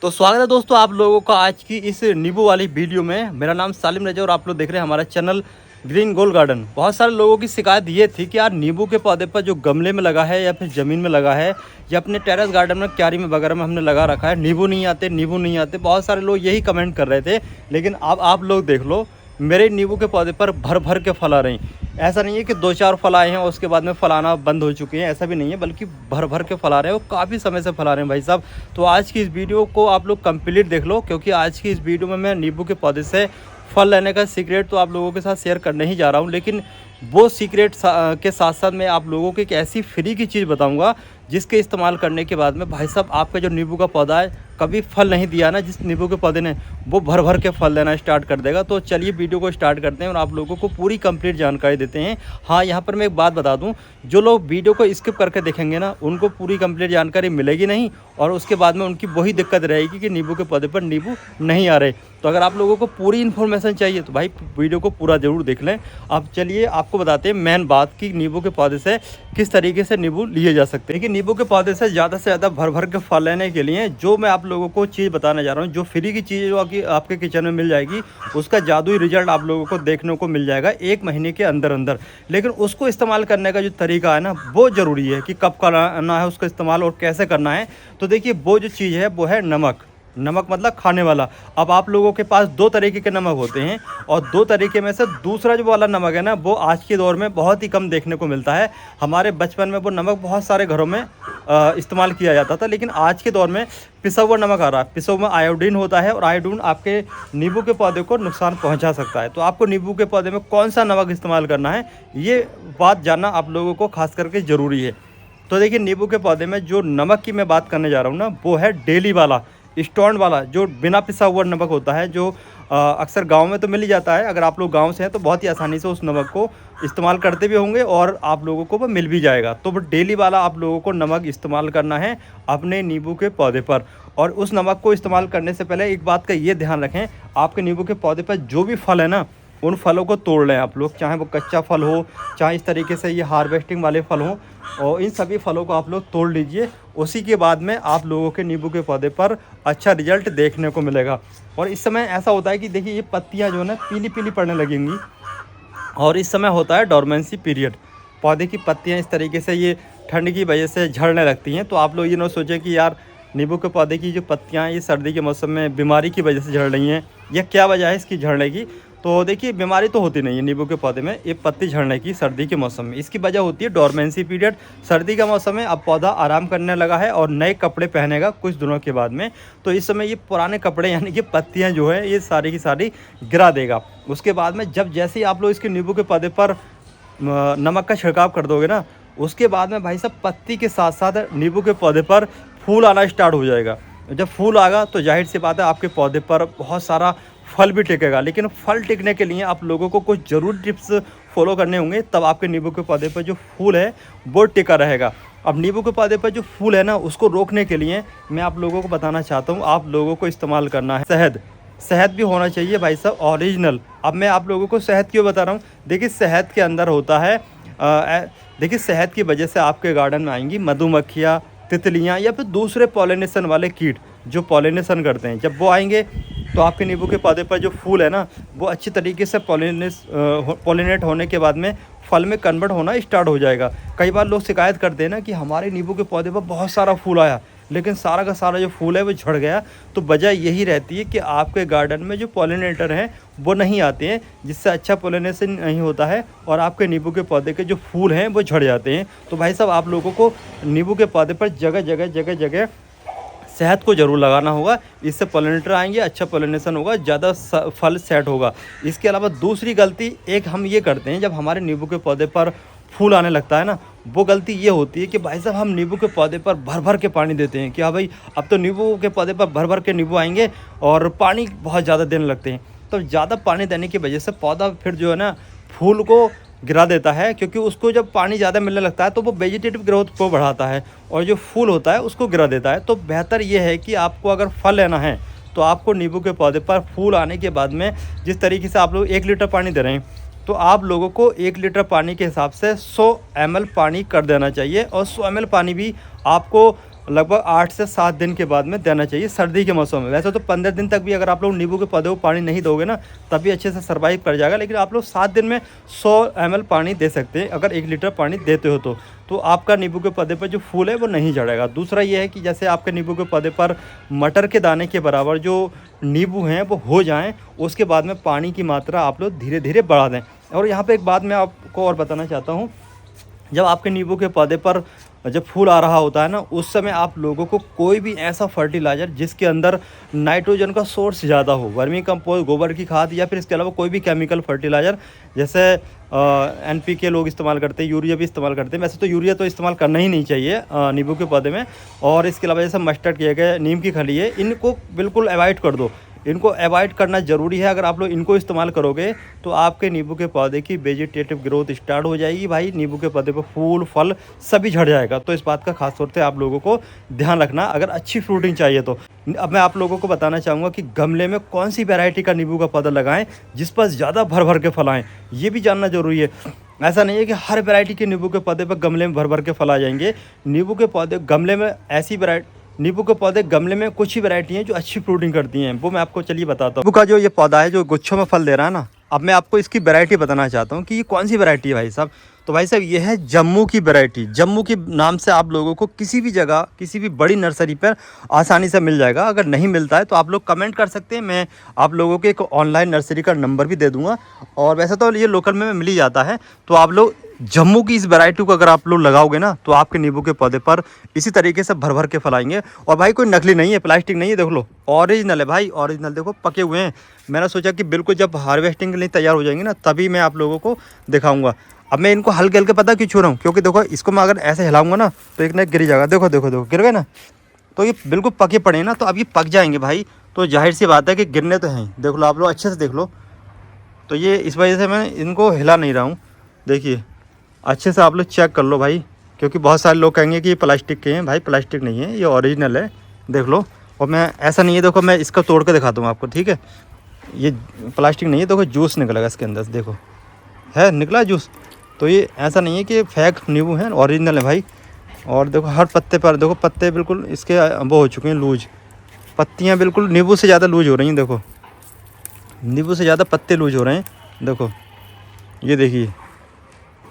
तो स्वागत है दोस्तों आप लोगों का आज की इस नींबू वाली वीडियो में। मेरा नाम सालिम रजा और आप लोग देख रहे हैं हमारा चैनल ग्रीन गोल्ड गार्डन। बहुत सारे लोगों की शिकायत ये थी कि यार नींबू के पौधे पर जो गमले में लगा है या फिर ज़मीन में लगा है या अपने टेरेस गार्डन में क्यारी में वगैरह में हमने लगा रखा है, नींबू नहीं आते, नींबू नहीं आते। बहुत सारे लोग यही कमेंट कर रहे थे। लेकिन अब आप लोग देख लो, मेरे नींबू के पौधे पर भर भर के फल आ रहे हैं। ऐसा नहीं है कि 2-4 फल आए हैं और उसके बाद में फल आना बंद हो चुके हैं, ऐसा भी नहीं है, बल्कि भर भर के फल आ रहे हैं और काफ़ी समय से फल आ रहे हैं भाई साहब। तो आज की इस वीडियो को आप लोग कंप्लीट देख लो, क्योंकि आज की इस वीडियो में मैं नींबू के पौधे से फल लेने का सीक्रेट तो आप लोगों के साथ शेयर करने ही जा रहा हूँ। लेकिन वो सीक्रेट के साथ साथ मैं आप लोगों को एक ऐसी फ्री की चीज़ बताऊँगा जिसके इस्तेमाल करने के बाद में भाई साहब आपका जो नींबू का पौधा है, कभी फल नहीं दिया ना जिस नींबू के पौधे ने, वो भर भर के फल देना स्टार्ट कर देगा। तो चलिए वीडियो को स्टार्ट करते हैं और आप लोगों को पूरी कंप्लीट जानकारी देते हैं। हाँ, यहाँ पर मैं एक बात बता दूँ, जो लोग वीडियो को स्किप करके देखेंगे ना, उनको पूरी कंप्लीट जानकारी मिलेगी नहीं और उसके बाद में उनकी वही दिक्कत रहेगी कि नींबू के पौधे पर नींबू नहीं आ रहे। तो अगर आप लोगों को पूरी इन्फॉर्मेशन चाहिए तो भाई वीडियो को पूरा ज़रूर देख लें। अब चलिए आपको बताते हैं मेन बात कि नींबू के पौधे से किस तरीके से नींबू लिए जा सकते हैं। कि नींबू के पौधे से ज़्यादा भर भर के फल लेने के लिए जो मैं आप लोगों को चीज़ बताने जा रहा हूँ, जो फ्री की चीज़ जो कि आपके किचन में मिल जाएगी, उसका जादुई रिजल्ट आप लोगों को देखने को मिल जाएगा 1 महीने के अंदर अंदर। लेकिन उसको इस्तेमाल करने का जो तरीका है ना, वो ज़रूरी है कि कब करना है उसका इस्तेमाल और कैसे करना है। तो देखिए, वो जो चीज़ है वो है नमक। नमक मतलब खाने वाला। अब आप लोगों के पास 2 तरीके के नमक होते हैं और 2 तरीके में से दूसरा जो वाला नमक है ना, वो आज के दौर में बहुत ही कम देखने को मिलता है। हमारे बचपन में वो नमक बहुत सारे घरों में इस्तेमाल किया जाता था, लेकिन आज के दौर में पिसा हुआ नमक आ रहा है। पिसा हुआ में आयोडीन होता है और आयोडीन आपके नींबू के पौधे को नुकसान पहुंचा सकता है। तो आपको नींबू के पौधे में कौन सा नमक इस्तेमाल करना है, ये बात जानना आप लोगों को खास करके ज़रूरी है। तो देखिए, नींबू के पौधे में जो नमक की मैं बात करने जा रहा हूँ ना, वो है डेली वाला, स्टोन वाला, जो बिना पिसा हुआ नमक होता है, जो अक्सर गांव में तो मिल ही जाता है। अगर आप लोग गांव से हैं तो बहुत ही आसानी से उस नमक को इस्तेमाल करते भी होंगे और आप लोगों को वो मिल भी जाएगा। तो वो डेली वाला आप लोगों को नमक इस्तेमाल करना है अपने नींबू के पौधे पर। और उस नमक को इस्तेमाल करने से पहले एक बात का ये ध्यान रखें, आपके नींबू के पौधे पर जो भी फल है ना, उन फलों को तोड़ लें आप लोग, चाहे वो कच्चा फल हो, चाहे इस तरीके से ये हार्वेस्टिंग वाले फल हों, और इन सभी फलों को आप लोग तोड़ लीजिए। उसी के बाद में आप लोगों के नींबू के पौधे पर अच्छा रिजल्ट देखने को मिलेगा। और इस समय ऐसा होता है कि देखिए, ये पत्तियां जो है ना पीली पीली पड़ने लगेंगी और इस समय होता है डोरमेंसी पीरियड। पौधे की पत्तियां इस तरीके से ये ठंड की वजह से झड़ने लगती हैं। तो आप लोग ये ना सोचें कि यार नींबू के पौधे की जो पत्तियां ये सर्दी के मौसम में बीमारी की वजह से झड़ रही हैं, या क्या वजह है इसकी झड़ने की। तो देखिए, बीमारी तो होती नहीं है नींबू के पौधे में ये पत्ती झड़ने की सर्दी के मौसम में। इसकी वजह होती है डोरमेंसी पीरियड। सर्दी का मौसम है, अब पौधा आराम करने लगा है और नए कपड़े पहनेगा कुछ दिनों के बाद में। तो इस समय ये पुराने कपड़े यानी कि पत्तियां जो है ये सारी की सारी गिरा देगा। उसके बाद में जब जैसे ही आप लोग इसके नींबू के पौधे पर नमक का छिड़काव कर दोगे ना, उसके बाद में भाई साहब पत्ती के साथ साथ नींबू के पौधे पर फूल आना स्टार्ट हो जाएगा। जब फूल आएगा तो जाहिर सी बात है आपके पौधे पर बहुत सारा फल भी टिकेगा। लेकिन फल टिकने के लिए आप लोगों को कुछ ज़रूरी टिप्स फॉलो करने होंगे, तब आपके नींबू के पौधे पर जो फूल है वो टिका रहेगा। अब नींबू के पौधे पर जो फूल है ना, उसको रोकने के लिए मैं आप लोगों को बताना चाहता हूँ, आप लोगों को इस्तेमाल करना है शहद। शहद भी होना चाहिए भाई साहब ओरिजिनल। अब मैं आप लोगों को शहद क्यों बता रहा हूँ, देखिए शहद के अंदर होता है देखिए, शहद की वजह से आपके गार्डन में आएंगी मधुमक्खियाँ, तितलियाँ या फिर दूसरे पॉलिनेशन वाले कीट जो पॉलिनेशन करते हैं। जब वो आएंगे तो आपके नींबू के पौधे पर जो फूल है ना, वो अच्छी तरीके से पॉलिनेट होने के बाद में फल में कन्वर्ट होना स्टार्ट हो जाएगा। कई बार लोग शिकायत करते हैं ना कि हमारे नींबू के पौधे पर बहुत सारा फूल आया, लेकिन सारा का सारा जो फूल है वो झड़ गया। तो वजह यही रहती है कि आपके गार्डन में जो पॉलिनेटर हैं वो नहीं आते हैं, जिससे अच्छा पॉलिनेशन नहीं होता है और आपके नींबू के पौधे के जो फूल हैं वो झड़ जाते हैं। तो भाई साहब, आप लोगों को नींबू के पौधे पर जगह जगह शहद को ज़रूर लगाना होगा। इससे पॉलिनेटर आएंगे, अच्छा पॉलिनेशन होगा, ज़्यादा फल सेट होगा। इसके अलावा दूसरी गलती एक हम ये करते हैं, जब हमारे नींबू के पौधे पर फूल आने लगता है ना, वो गलती ये होती है कि भाई साहब हम नींबू के पौधे पर भर भर के पानी देते हैं कि हाँ भाई अब तो नींबू के पौधे पर भर भर के नींबू आएंगे, और पानी बहुत ज़्यादा देने लगते हैं। तो ज़्यादा पानी देने की वजह से पौधा फिर जो है ना फूल को गिरा देता है, क्योंकि उसको जब पानी ज़्यादा मिलने लगता है तो वो वेजिटेटिव ग्रोथ को बढ़ाता है और जो फूल होता है उसको गिरा देता है। तो बेहतर ये है कि आपको अगर फल लेना है तो आपको नींबू के पौधे पर फूल आने के बाद में जिस तरीके से आप लोग 1 लीटर पानी दे रहे हैं, तो आप लोगों को 1 लीटर पानी के हिसाब से 100 ml पानी कर देना चाहिए। और 100 ml पानी भी आपको लगभग 8 से 7 दिन के बाद में देना चाहिए सर्दी के मौसम में। वैसे तो 15 दिन तक भी अगर आप लोग नींबू के पौधे को पानी नहीं दोगे ना तभी अच्छे से सर्वाइव कर जाएगा, लेकिन आप लोग 7 दिन में 100 ml पानी दे सकते हैं अगर 1 लीटर पानी देते हो तो आपका नींबू के पौधे पर जो फूल है वो नहीं झड़ेगा। दूसरा ये है कि जैसे आपके नींबू के पौधे पर मटर के दाने के बराबर जो नींबू हैं वो हो जाएँ, उसके बाद में पानी की मात्रा आप लोग धीरे धीरे बढ़ा दें। और यहाँ पर एक बात मैं आपको और बताना चाहता हूँ, जब आपके नींबू के पौधे पर जब फूल आ रहा होता है ना, उस समय आप लोगों को कोई भी ऐसा फर्टिलाइज़र जिसके अंदर नाइट्रोजन का सोर्स ज़्यादा हो, वर्मी कंपोस्ट, गोबर की खाद या फिर इसके अलावा कोई भी केमिकल फर्टिलाइज़र, जैसे NPK लोग इस्तेमाल करते हैं, यूरिया भी इस्तेमाल करते हैं। वैसे तो यूरिया तो इस्तेमाल करना ही नहीं चाहिए नींबू के पौधे में। और इसके अलावा जैसे मस्टर्ड किया गया, नीम की खली है, इनको बिल्कुल अवॉइड कर दो। इनको अवॉइड करना ज़रूरी है। अगर आप लोग इनको इस्तेमाल करोगे तो आपके नींबू के पौधे की वेजिटेटिव ग्रोथ स्टार्ट हो जाएगी भाई, नींबू के पौधे पर फूल फल सभी झड़ जाएगा। तो इस बात का खास तौर से आप लोगों को ध्यान रखना अगर अच्छी फ्रूटिंग चाहिए तो। अब मैं आप लोगों को बताना चाहूँगा कि गमले में कौन सी वैरायटी का नींबू का पौधा लगाएं जिस पर ज़्यादा भर भर के फल आएँ, ये भी जानना ज़रूरी है। ऐसा नहीं है कि हर वैरायटी के नींबू के पौधे पर गमले में भर भर के फल आ जाएंगे। नींबू के पौधे गमले में ऐसी वैरायटी नींबू के पौधे गमले में कुछ ही वैरायटी हैं जो अच्छी फ्रूटिंग करती हैं, वो मैं आपको चलिए बताता हूँ। नींबू का जो ये पौधा है जो गुच्छों में फल दे रहा है ना, अब मैं आपको इसकी वैरायटी बताना चाहता हूँ कि ये कौन सी वैरायटी है भाई साहब। तो भाई साहब ये है जम्मू की वैरायटी। जम्मू के नाम से आप लोगों को किसी भी जगह किसी भी बड़ी नर्सरी पर आसानी से मिल जाएगा। अगर नहीं मिलता है तो आप लोग कमेंट कर सकते हैं, मैं आप लोगों के एक ऑनलाइन नर्सरी का नंबर भी दे दूँगा। और वैसे तो ये लोकल में मिल ही जाता है। तो आप लोग जम्मू की इस वैरायटी को अगर आप लोग लगाओगे ना तो आपके नींबू के पौधे पर इसी तरीके से भर भर के फल आएंगे। और भाई कोई नकली नहीं है, प्लास्टिक नहीं है, देख लो ओरिजिनल है भाई, ओरिजिनल देखो पके हुए हैं। मैंने सोचा कि बिल्कुल जब हार्वेस्टिंग के लिए तैयार हो जाएंगे ना तभी मैं आप लोगों को दिखाऊंगा। अब मैं इनको हल्के हल्के पता क्यों छू रहा हूँ, क्योंकि देखो इसको मैं अगर ऐसे हिलाऊंगा ना तो एक ना गिर जाएगा। देखो देखो देखो गिर गए ना, तो ये बिल्कुल पके पड़े ना, तो अब ये पक जाएंगे भाई, तो जाहिर सी बात है कि गिरने तो हैं। देख लो आप लोग अच्छे से देख लो, तो ये इस वजह से मैं इनको हिला नहीं रहा हूँ। देखिए अच्छे से आप लोग चेक कर लो भाई, क्योंकि बहुत सारे लोग कहेंगे कि ये प्लास्टिक के हैं। भाई प्लास्टिक नहीं है, ये ओरिजिनल है, देख लो। और मैं ऐसा नहीं है, देखो मैं इसका तोड़ के दिखाता हूँ आपको, ठीक है। ये प्लास्टिक नहीं है, देखो जूस निकलेगा इसके अंदर से, देखो है निकला जूस। तो ये ऐसा नहीं है कि फेक नींबू है, ओरिजिनल है भाई। और देखो हर पत्ते पर देखो, पत्ते बिल्कुल इसके वो हो चुके हैं लूज, पत्तियाँ बिल्कुल नींबू से ज़्यादा लूज हो रही हैं। देखो नींबू से ज़्यादा पत्ते लूज हो रहे हैं, देखो ये देखिए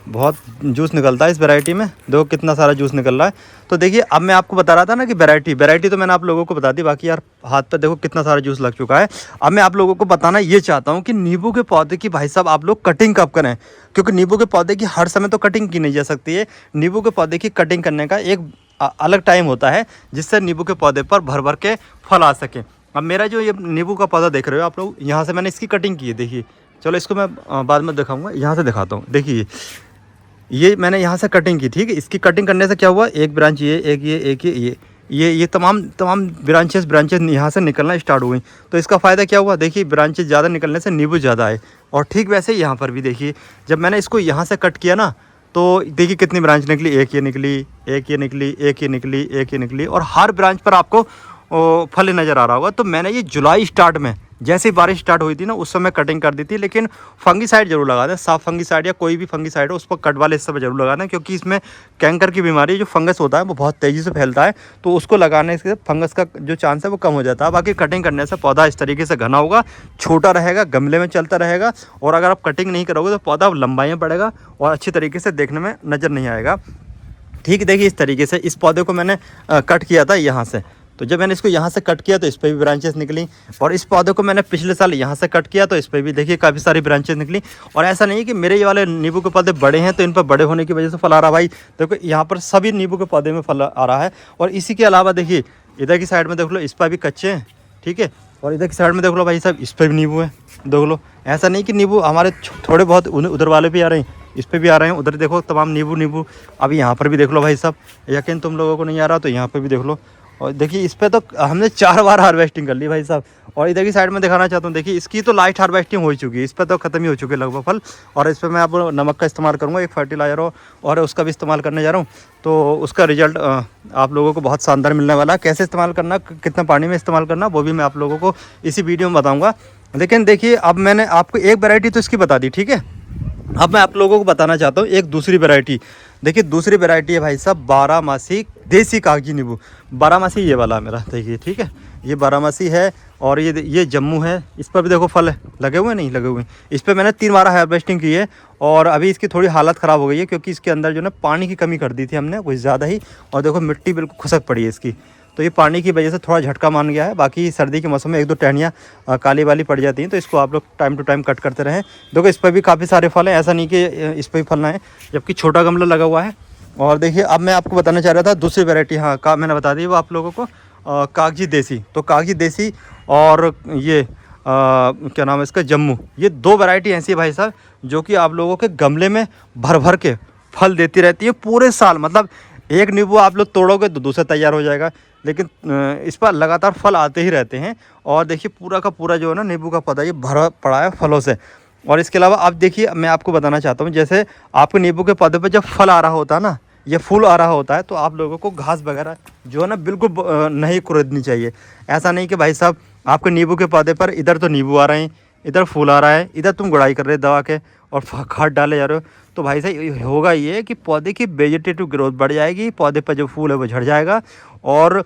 बहुत जूस निकलता है इस वैरायटी में, देखो कितना सारा जूस निकल रहा है। तो देखिए अब मैं आपको बता रहा था ना कि वैरायटी तो मैंने आप लोगों को बता दी, बाकी यार हाथ पर देखो कितना सारा जूस लग चुका है। अब मैं आप लोगों को बताना ये चाहता हूँ कि नींबू के पौधे की भाई साहब आप लोग कटिंग कब करें, क्योंकि नींबू के पौधे की हर समय तो कटिंग की नहीं जा सकती है। नींबू के पौधे की कटिंग करने का एक अलग टाइम होता है जिससे नींबू के पौधे पर भर भर के फल आ सके। अब मेरा जो ये नींबू का पौधा देख रहे हो आप लोग, यहाँ से मैंने इसकी कटिंग की है, देखिए। चलो इसको मैं बाद में दिखाऊंगा, यहाँ से दिखाता हूँ। देखिए ये मैंने यहाँ से कटिंग की, ठीक है। इसकी कटिंग करने से क्या हुआ, एक ब्रांच ये, एक ये तमाम ब्रांचेस यहाँ से निकलना स्टार्ट हो गई। तो इसका फ़ायदा क्या हुआ, देखिए ब्रांचेस ज़्यादा निकलने से नींबू ज़्यादा आए। और ठीक वैसे ही यहाँ पर भी देखिए, जब मैंने इसको यहाँ से कट किया ना तो देखिए कितनी ब्रांच निकली, एक ये निकली, एक ये निकली, एक ये निकली, एक ये निकली, और हर ब्रांच पर आपको फल नज़र आ रहा होगा। तो मैंने ये जुलाई स्टार्ट में जैसे ही बारिश स्टार्ट हुई थी ना उस समय कटिंग कर दी थी। लेकिन फंगीसाइड जरूर लगा दें, साफ फंगीसाइड या कोई भी फंगीसाइड हो उस पर कट वाले हिस्से पर जरूर लगा दें, क्योंकि इसमें कैंकर की बीमारी जो फंगस होता है वो बहुत तेज़ी से फैलता है। तो उसको लगाने से फंगस का जो चांस है वो कम हो जाता है। बाकी कटिंग करने से पौधा इस तरीके से घना होगा, छोटा रहेगा, गमले में चलता रहेगा। और अगर आप कटिंग नहीं करोगे तो पौधा लंबाई में बढ़ेगा और अच्छी तरीके से देखने में नज़र नहीं आएगा, ठीक। देखिए इस तरीके से इस पौधे को मैंने कट किया था यहाँ से। तो जब मैंने इसको यहाँ से कट किया तो इस पर भी ब्रांचेस निकली। और इस पौधे को मैंने पिछले साल यहाँ से कट किया तो इस पर भी देखिए काफ़ी सारी ब्रांचेस निकली। और ऐसा नहीं है कि मेरे ये वाले नींबू के पौधे बड़े हैं तो इन पर बड़े होने की वजह से फल आ रहा। भाई देखो यहाँ पर सभी नींबू के पौधे में फल आ रहा है। और इसी के अलावा देखिए इधर की साइड में देख लो, इस पर भी कच्चे हैं, ठीक है। और इधर की साइड में देख लो भाई साहब, इस पर भी नींबू है, देख लो। ऐसा नहीं कि नींबू हमारे थोड़े बहुत उधर वाले भी आ रहे हैं, इस पे भी आ रहे हैं, उधर देखो तमाम नींबू। अभी यहाँ पर भी देख लो भाई साहब, यकीन तुम लोगों को नहीं आ रहा तो यहाँ पे भी देख लो। और देखिए इस पे तो हमने 4 बार हार्वेस्टिंग कर ली भाई साहब। और इधर की साइड में दिखाना चाहता हूँ, देखिए इसकी तो लाइट हार्वेस्टिंग हो चुकी है, इस पर तो ख़त्म ही हो चुके लगभग फल। और इस पर मैं अब नमक का इस्तेमाल करूँगा, एक फर्टिलाइज़र हो और उसका भी इस्तेमाल करने जा रहा हूँ। तो उसका रिजल्ट आप लोगों को बहुत शानदार मिलने वाला है। कैसे इस्तेमाल करना, कितना पानी में इस्तेमाल करना, वो भी मैं आप लोगों को इसी वीडियो में बताऊँगा। लेकिन देखिए अब मैंने आपको एक वैरायटी तो इसकी बता दी, ठीक है। अब मैं आप लोगों को बताना चाहता हूँ एक दूसरी वैरायटी देखिए दूसरी वैरायटी है भाई साहब बारहमासी देसी कागजी नींबू। बारहमासी ये वाला है मेरा, देखिए ठीक है, ये बारहमासी है। और ये जम्मू है, इस पर भी देखो फल लगे हुए नहीं लगे हुए। इस पर मैंने 3 बार हार्वेस्टिंग की है और अभी इसकी थोड़ी हालत ख़राब हो गई है क्योंकि इसके अंदर जो ना पानी की कमी कर दी थी हमने कुछ ज़्यादा ही। और देखो मिट्टी बिल्कुल खुसक पड़ी है इसकी, तो ये पानी की वजह से थोड़ा झटका मान गया है। बाकी सर्दी के मौसम में 1-2 टहनियाँ काली वाली पड़ जाती हैं, तो इसको आप लोग टाइम टू टाइम कट करते रहें। देखो इस पर भी काफ़ी सारे फल हैं, ऐसा नहीं कि इस पर भी फल ना है, जबकि छोटा गमला लगा हुआ है। और देखिए अब मैं आपको बताना चाह रहा था दूसरी वैरायटी, हाँ का मैंने बता दी वो आप लोगों को, कागजी देसी। तो कागजी देसी और ये क्या नाम है इसका, जम्मू, ये 2 वैरायटी ऐसी है भाई साहब जो कि आप लोगों के गमले में भर भर के फल देती रहती है पूरे साल। मतलब एक नींबू आप लोग तोड़ोगे तो दूसरा तैयार हो जाएगा, लेकिन इस पर लगातार फल आते ही रहते हैं। और देखिए पूरा का पूरा जो है ना नींबू का पौधा ये भरा पड़ा है फलों से। और इसके अलावा आप देखिए मैं आपको बताना चाहता हूँ, जैसे आपके नींबू के पौधे पर जब फल आ रहा होता है ना, ये फूल आ रहा होता है, तो आप लोगों को घास वगैरह जो है ना बिल्कुल नहीं कुरेदनी चाहिए। ऐसा नहीं कि भाई साहब आपके नींबू के पौधे पर इधर तो नींबू आ रहे हैं, इधर फूल आ रहा है, इधर तुम गुड़ाई कर रहे हो दवा के और खाद डाले जा रहे हो, तो भाई साहब होगा ये कि पौधे की वेजिटेटिव ग्रोथ बढ़ जाएगी, पौधे पर जो फूल है वो झड़ जाएगा। और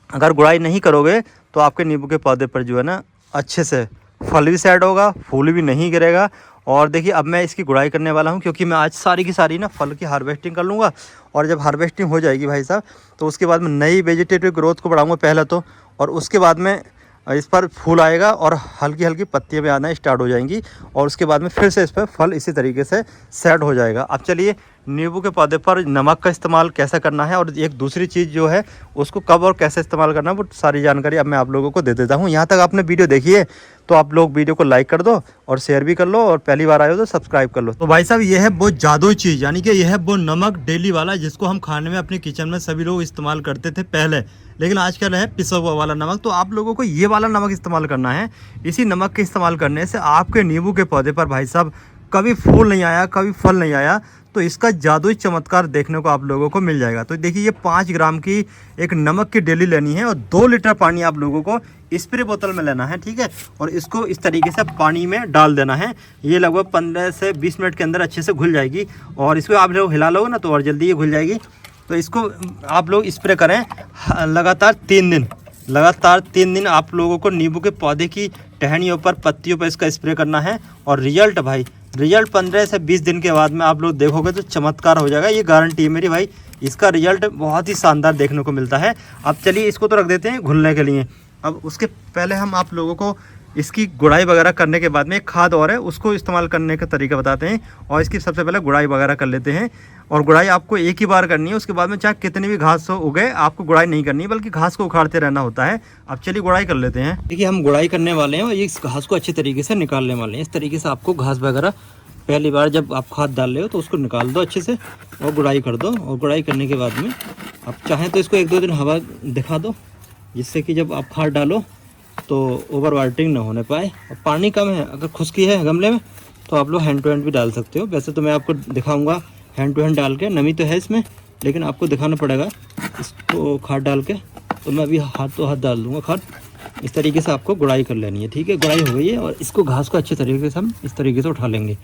अगर गुड़ाई नहीं करोगे तो आपके नींबू के पौधे पर जो है ना अच्छे से फल भी सेट होगा, फूल भी नहीं गिरेगा। और देखिए अब मैं इसकी गुड़ाई करने वाला हूँ क्योंकि मैं आज सारी की सारी ना फल की हार्वेस्टिंग कर लूँगा। और जब हार्वेस्टिंग हो जाएगी भाई साहब तो उसके बाद मैं नई वेजिटेटिव ग्रोथ को बढ़ाऊँगा पहले तो, और उसके बाद में इस पर फूल आएगा और हल्की हल्की पत्तियाँ भी आना स्टार्ट हो जाएंगी। और उसके बाद में फिर से इस पर फल इसी तरीके से सेट हो जाएगा। अब चलिए नींबू के पौधे पर नमक का इस्तेमाल कैसे करना है और एक दूसरी चीज़ जो है उसको कब और कैसे इस्तेमाल करना है वो सारी जानकारी अब मैं आप लोगों को दे देता हूँ। यहाँ तक आपने वीडियो देखी है तो आप लोग वीडियो को लाइक कर दो और शेयर भी कर लो, और पहली बार आए हो तो सब्सक्राइब कर लो। तो भाई साहब ये है वो जादुई चीज़, यानी कि यह है वो नमक डेली वाला जिसको हम खाने में अपने किचन में सभी लोग इस्तेमाल करते थे पहले, लेकिन आजकल है पिसा हुआ वाला नमक। तो आप लोगों को ये वाला नमक इस्तेमाल करना है। इसी नमक के इस्तेमाल करने से आपके नींबू के पौधे पर भाई साहब कभी फूल नहीं आया, कभी फल नहीं आया, तो इसका जादुई चमत्कार देखने को आप लोगों को मिल जाएगा। तो देखिए ये 5 ग्राम की एक नमक की डेली लेनी है और 2 लीटर पानी आप लोगों को स्प्रे बोतल में लेना है, ठीक है। और इसको इस तरीके से पानी में डाल देना है। ये लगभग 15 से 20 मिनट के अंदर अच्छे से घुल जाएगी और इसको आप लोग हिला लोगे ना तो और जल्दी ये घुल जाएगी। तो इसको आप लोग स्प्रे करें लगातार 3 दिन। लगातार 3 दिन आप लोगों को नींबू के पौधे की टहनियों पर, पत्तियों पर इसका स्प्रे करना है। और रिजल्ट भाई, रिजल्ट 15 से 20 दिन के बाद में आप लोग देखोगे तो चमत्कार हो जाएगा, ये गारंटी है मेरी भाई। इसका रिजल्ट बहुत ही शानदार देखने को मिलता है। अब चलिए इसको तो रख देते हैं घुलने के लिए। अब उसके पहले हम आप लोगों को इसकी गुड़ाई वगैरह करने के बाद में एक खाद और है उसको इस्तेमाल करने का तरीका बताते हैं। और इसकी सबसे पहले गुड़ाई वगैरह कर लेते हैं। और गुड़ाई आपको एक ही बार करनी है, उसके बाद में चाहे कितनी भी घास हो उगे आपको गुड़ाई नहीं करनी, बल्कि घास को उखाड़ते रहना होता है। अब चलिए गुड़ाई कर लेते हैं। देखिए हम गुड़ाई करने वाले हैं और इस घास को अच्छे तरीके से निकालने वाले हैं। इस तरीके से आपको घास वगैरह पहली बार जब आप खाद डाल रहे हो तो उसको निकाल दो अच्छे से और गुड़ाई कर दो। और गुड़ाई करने के बाद में आप चाहें तो इसको 1-2 दिन हवा दिखा दो, जिससे कि जब आप खाद डालो तो ओवर वाटरिंग ना होने पाए। और पानी कम है, अगर खुश्की है गमले में तो आप लोग हैंड टू हैंड भी डाल सकते हो। वैसे तो मैं आपको दिखाऊंगा हैंड टू हैंड डाल के, नमी तो है इसमें, लेकिन आपको दिखाना पड़ेगा इसको खाद डाल के। तो मैं अभी हाथ तो हाथ डाल दूँगा खाद। इस तरीके से आपको गुड़ाई कर लेनी है, ठीक है। गुड़ाई हो गई है और इसको घास को अच्छे तरीके से हम इस तरीके से उठा लेंगे।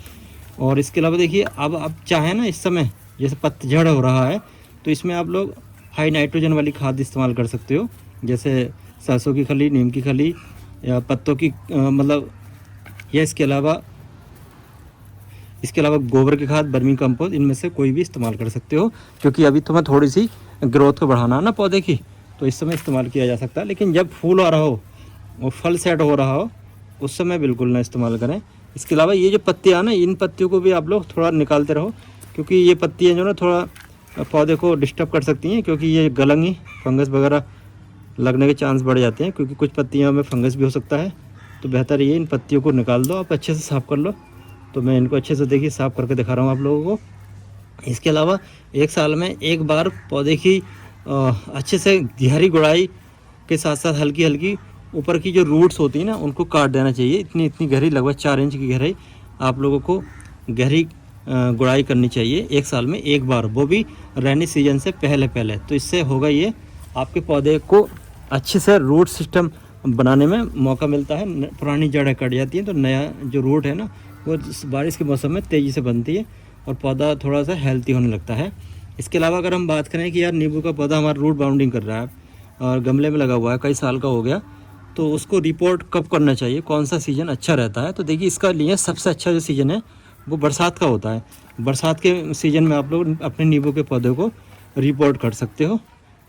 और इसके अलावा देखिए अब आप चाहें ना इस समय जैसे पतझड़ हो रहा है तो इसमें आप लोग हाई नाइट्रोजन वाली खाद इस्तेमाल कर सकते हो, जैसे सरसों की खली, नीम की खली या पत्तों की मतलब, या इसके अलावा गोबर की खाद, वर्मी कंपोस्ट, इनमें से कोई भी इस्तेमाल कर सकते हो। क्योंकि अभी तुम्हें थोड़ी सी ग्रोथ को बढ़ाना है ना पौधे की, तो इस समय इस्तेमाल किया जा सकता है। लेकिन जब फूल आ रहा हो और फल सेट हो रहा हो उस समय बिल्कुल ना इस्तेमाल करें। इसके अलावा ये जो पत्तियाँ ना, इन पत्तियों को भी आप लोग थोड़ा निकालते रहो, क्योंकि ये पत्तियाँ जो ना थोड़ा पौधे को डिस्टर्ब कर सकती हैं, क्योंकि ये गलेंगी, फंगस वगैरह लगने के चांस बढ़ जाते हैं, क्योंकि कुछ पत्तियों में फंगस भी हो सकता है। तो बेहतर ये इन पत्तियों को निकाल दो, आप अच्छे से साफ़ कर लो। तो मैं इनको अच्छे से देखिए साफ़ करके दिखा रहा हूँ आप लोगों को। इसके अलावा 1 साल में एक बार पौधे की अच्छे से गहरी गुड़ाई के साथ साथ हल्की हल्की ऊपर की जो रूट्स होती हैं ना उनको काट देना चाहिए। इतनी गहरी, लगभग 4 इंच की गहराई आप लोगों को गहरी गुड़ाई करनी चाहिए 1 साल में एक बार, वो भी रेनी सीजन से पहले। तो इससे होगा ये आपके पौधे को अच्छे से रूट सिस्टम बनाने में मौका मिलता है। पुरानी जड़ें कट जाती हैं तो नया जो रूट है ना वो बारिश के मौसम में तेज़ी से बनती है और पौधा थोड़ा सा हेल्थी होने लगता है। इसके अलावा अगर हम बात करें कि यार नींबू का पौधा हमारा रूट बाउंडिंग कर रहा है और गमले में लगा हुआ है, कई साल का हो गया, तो उसको रिपोर्ट कब करना चाहिए, कौन सा सीज़न अच्छा रहता है? तो देखिए इसका लिए सबसे अच्छा जो सीज़न है वो बरसात का होता है। बरसात के सीज़न में आप लोग अपने नींबू के पौधे को रिपोर्ट कर सकते हो।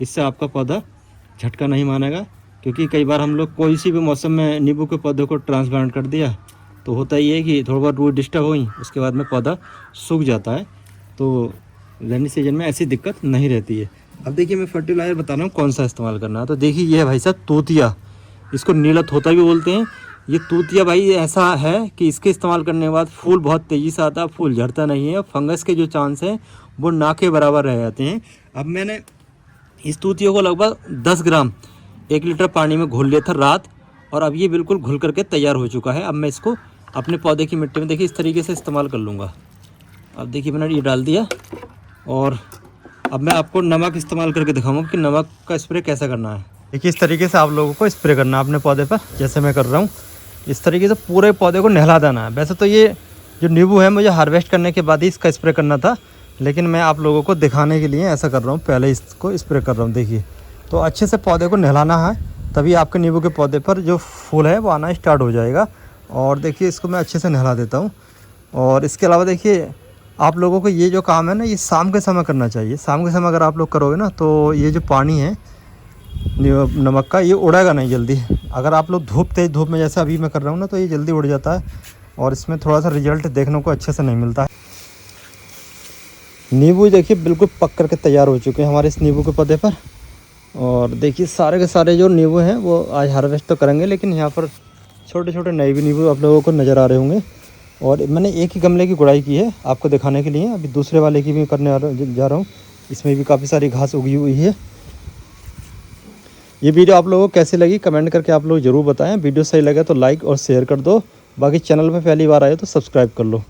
इससे आपका पौधा झटका नहीं मानेगा, क्योंकि कई बार हम लोग कोई सी भी मौसम में नींबू के पौधे को ट्रांसप्लांट कर दिया तो होता ये है कि थोड़ा बहुत रूट डिस्टर्ब हुई, उसके बाद में पौधा सूख जाता है। तो रेनी सीजन में ऐसी दिक्कत नहीं रहती है। अब देखिए मैं फर्टिलाइज़र बता रहा हूँ कौन सा इस्तेमाल करना है। तो देखिए ये है भाई साहब तूतिया, इसको नीला तोता भी बोलते हैं। ये तूतिया भाई ऐसा है कि इसके इस्तेमाल करने के बाद फूल बहुत तेज़ी से आता है, फूल झड़ता नहीं है, फंगस के जो चांस है वो ना के बराबर रह जाते हैं। अब मैंने इस तूतियों को लगभग 10 ग्राम 1 लीटर पानी में घोल लिया था रात, और अब ये बिल्कुल घुल करके तैयार हो चुका है। अब मैं इसको अपने पौधे की मिट्टी में देखिए इस तरीके से इस्तेमाल कर लूँगा। अब देखिए मैंने ये डाल दिया, और अब मैं आपको नमक इस्तेमाल करके दिखाऊंगा कि नमक का स्प्रे कैसे करना है। देखिए इस तरीके से आप लोगों को स्प्रे करना है अपने पौधे पर, जैसे मैं कर रहा हूँ। इस तरीके से पूरे पौधे को नहला देना है। वैसे तो ये जो नींबू है मुझे हार्वेस्ट करने के बाद ही इसका स्प्रे करना था, लेकिन मैं आप लोगों को दिखाने के लिए ऐसा कर रहा हूँ, पहले इसको स्प्रे कर रहा हूँ। देखिए तो अच्छे से पौधे को नहलाना है, तभी आपके नींबू के पौधे पर जो फूल है वो आना स्टार्ट हो जाएगा। और देखिए इसको मैं अच्छे से नहला देता हूँ। और इसके अलावा देखिए आप लोगों को ये जो काम है ना, ये शाम के समय करना चाहिए। शाम के समय अगर आप लोग करोगे ना तो ये जो पानी है नमक का, ये उड़ेगा नहीं जल्दी। अगर आप लोग तेज़ धूप में जैसे अभी मैं कर रहा हूँ ना, तो ये जल्दी उड़ जाता है और इसमें थोड़ा सा रिजल्ट देखने को अच्छे से नहीं मिलता है। नींबू देखिए बिल्कुल पक करके तैयार हो चुके हैं हमारे इस नींबू के पौधे पर। और देखिए सारे के सारे जो नींबू हैं वो आज हार्वेस्ट तो करेंगे, लेकिन यहाँ पर छोटे छोटे नए भी नींबू आप लोगों को नज़र आ रहे होंगे। और मैंने एक ही गमले की गुड़ाई की है आपको दिखाने के लिए, अभी दूसरे वाले की भी करने जा रहा हूँ। इसमें भी काफ़ी सारी घास उगी हुई है। ये वीडियो आप लोगों को कैसी लगी कमेंट करके आप लोग ज़रूर बताएं। वीडियो सही लगे तो लाइक और शेयर कर दो। बाकी चैनल पर पहली बार आए तो सब्सक्राइब कर लो।